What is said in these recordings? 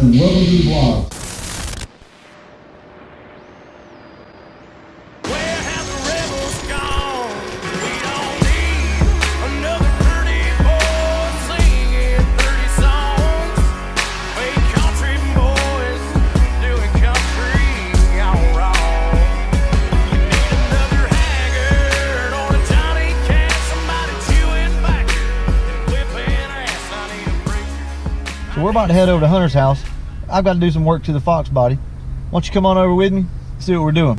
and welcome to the vlog. So we're about to head over to Hunter's house. I've got to do some work to the FOXBODY. Why don't you come on over with me, see what we're doing.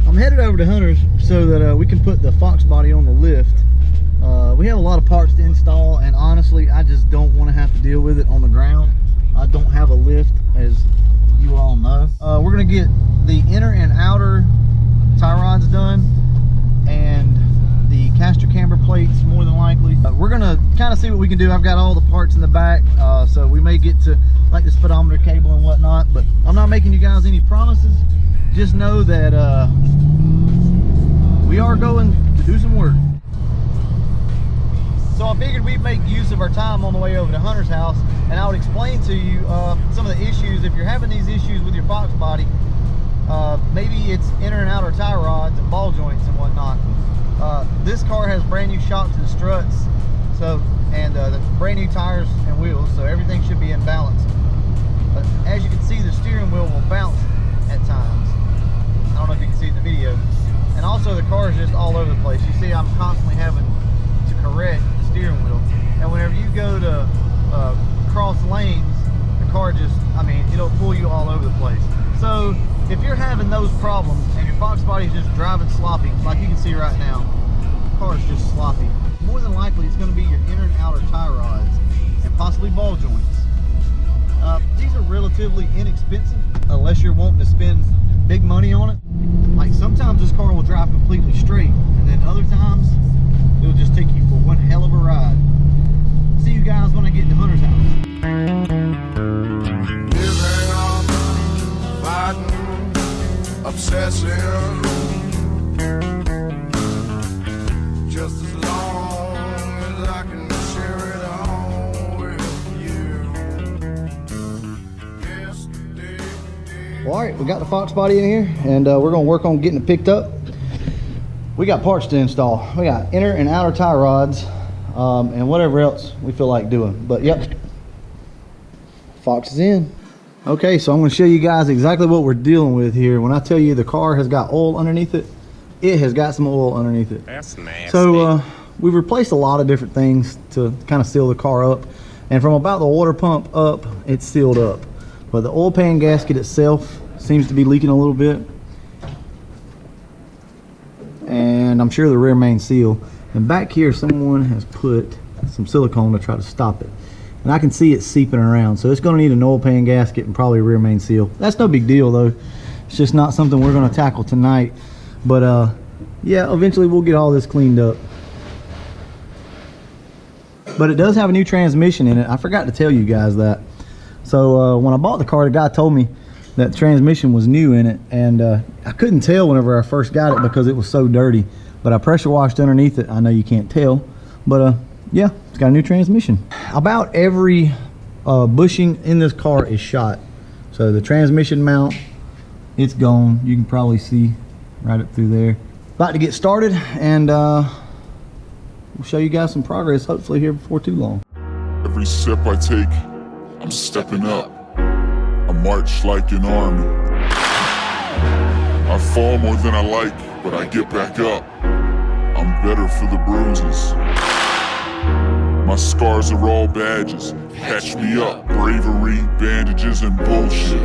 I'm headed over to Hunter's so that we can put the FOXBODY on the lift. We have a lot of parts to install, and honestly, I just don't want to have to deal with it on the ground. I don't have a lift, as you all know. We're going to get the inner and outer tie rods done, and the caster camber plates more than likely. We're gonna kind of see what we can do. I've got all the parts in the back, so we may get to like the speedometer cable and whatnot, but I'm not making you guys any promises. Just know that we are going to do some work. So I figured we'd make use of our time on the way over to Hunter's house, and I would explain to you some of the issues. If you're having these issues with your FOXBODY, maybe it's inner and outer tie rods and ball joints and whatnot. This car has brand new shocks to the struts, and the brand new tires and wheels, so everything should be in balance. But as you can see, the steering wheel will bounce at times. I don't know if you can see it in the video. And also the car is just all over the place. You see I'm constantly having to correct the steering wheel. And whenever you go to cross lanes, the car just, it'll pull you all over the place. So if you're having those problems and your FOXBODY is just driving sloppy, like you can see right now, the car is just sloppy, more than likely it's going to be your inner and outer tie rods and possibly ball joints. These are relatively inexpensive unless you're wanting to spend big money on it. Like sometimes this car will drive completely straight, and then other times it'll just take you for one hell of a ride. See you guys when I get to Hunter's house. Obsessive, just as long as I can share it all with you. Well, all right, we got the FOXBODY in here, and we're going to work on getting it picked up. We got parts to install. We got inner and outer tie rods, and whatever else we feel like doing. But yep, Fox is in. Okay, so I'm going to show you guys exactly what we're dealing with here. When I tell you the car has got oil underneath it, it has got some oil underneath it. That's nasty. So we've replaced a lot of different things to kind of seal the car up. And from about the water pump up, it's sealed up. But the oil pan gasket itself seems to be leaking a little bit. And I'm sure the rear main seal. And back here, someone has put some silicone to try to stop it. And I can see it seeping around, so it's going to need an oil pan gasket and probably a rear main seal. That's no big deal though. It's just not something we're going to tackle tonight. But yeah, eventually we'll get all this cleaned up. But it does have a new transmission in it. I forgot to tell you guys that. So when I bought the car, the guy told me that the transmission was new in it, and I couldn't tell whenever I first got it because it was so dirty. But I pressure washed underneath it. I know you can't tell, but yeah, it's got a new transmission. About every bushing in this car is shot. So the transmission mount, it's gone. You can probably see right up through there. About to get started, and we'll show you guys some progress hopefully here before too long. Every step I take, I'm stepping up. I march like an army. I fall more than I like, but I get back up. I'm better for the bruises. My scars are all badges, patch me up, bravery, bandages, and bullshit.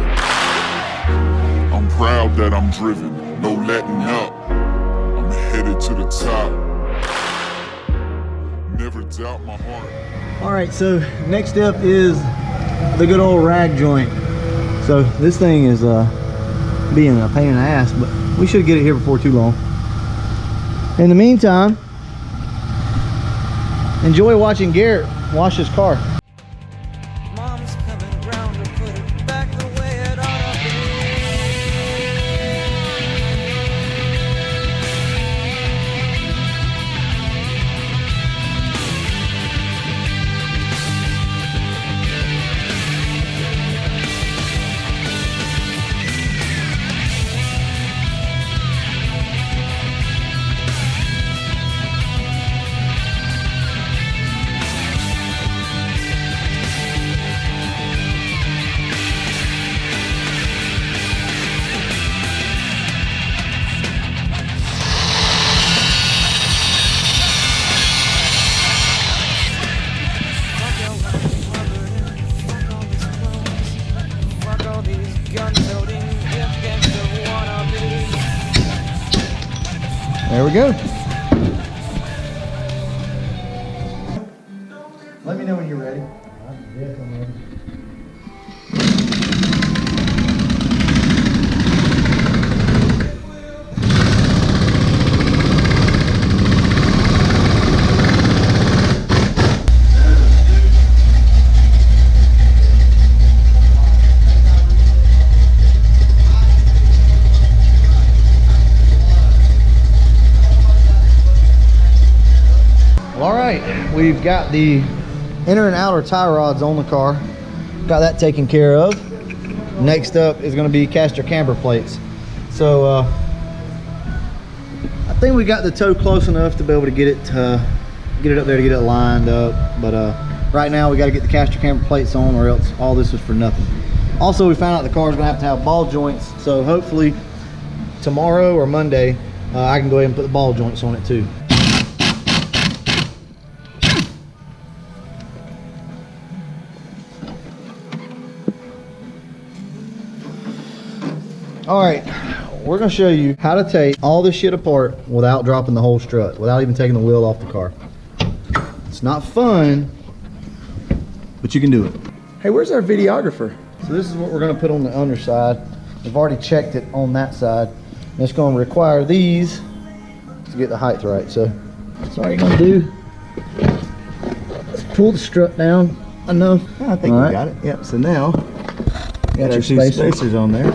I'm proud that I'm driven, no letting up. I'm headed to the top. Never doubt my heart. All right, so next step is the good old rag joint. So this thing is being a pain in the ass, but we should get it here before too long. In the meantime, enjoy watching Garrett wash his car. Mom's coming round to put it back the way it ought to be. we go. Let me know when you're ready. Yes, I'm ready. All right, we've got the inner and outer tie rods on the car. Got that taken care of. Next up is going to be caster camber plates. So I think we got the toe close enough to be able to get it up there to get it lined up. But right now we got to get the caster camber plates on, or else all this is for nothing. Also, we found out the car is going to have ball joints. So hopefully tomorrow or Monday I can go ahead and put the ball joints on it too. All right, we're gonna show you how to take all this shit apart without dropping the whole strut, without even taking the wheel off the car. It's not fun, but you can do it. Hey, where's our videographer? So this is what we're gonna put on the underside. We've already checked it on that side. And it's gonna require these to get the height right. So that's all you're gonna do. Let's pull the strut down enough. I think we got it. Yep, so now, Got your two spacers on there.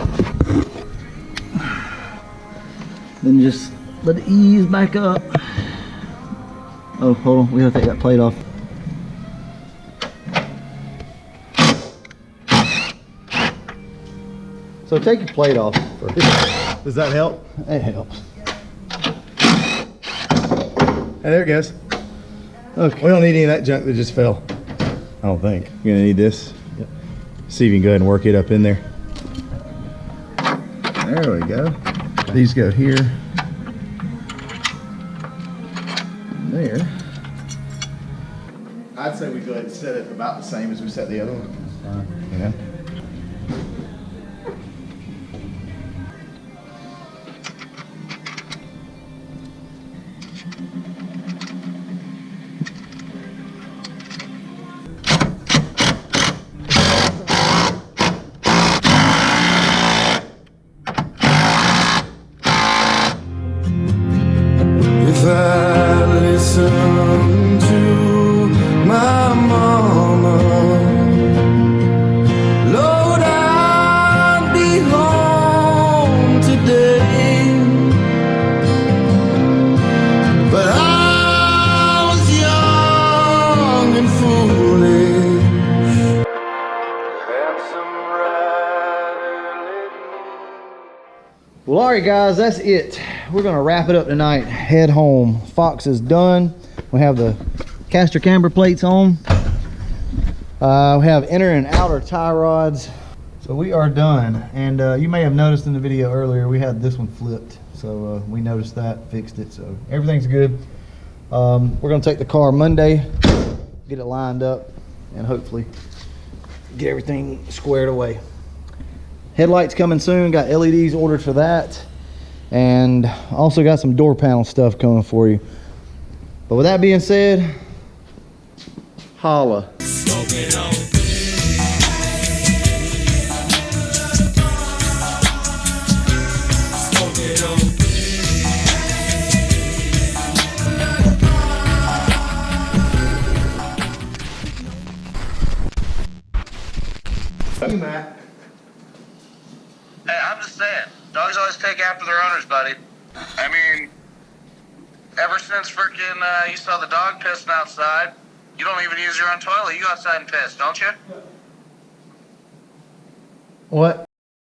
Then just let it ease back up. Oh, hold on, we gotta take that plate off. So take your plate off first. Does that help? It helps. Hey, there it goes. Okay. We don't need any of that junk that just fell. I don't think. You're gonna need this. Yep. See if you can go ahead and work it up in there. There we go. These go here. There. I'd say we go ahead and set it about the same as we set the other one. You know? If I listen to my mama, Lord, I'd be home today. But I was young and foolish. Handsome rider led me. Well, all right, guys, that's it. We're gonna wrap it up tonight. Head home. Fox is done. We have the caster camber plates on. We have inner and outer tie rods. So we are done. And you may have noticed in the video earlier, we had this one flipped. So we noticed that, fixed it. So everything's good. We're gonna take the car Monday, get it lined up, and hopefully get everything squared away. Headlights coming soon. Got LEDs ordered for that. And also got some door panel stuff coming for you. But with that being said, holla. Hey, Matt. Hey, I'm just saying, dogs always take after their owners, buddy. I mean, ever since freaking you saw the dog pissing outside, you don't even use your own toilet. You go outside and piss, don't you? What?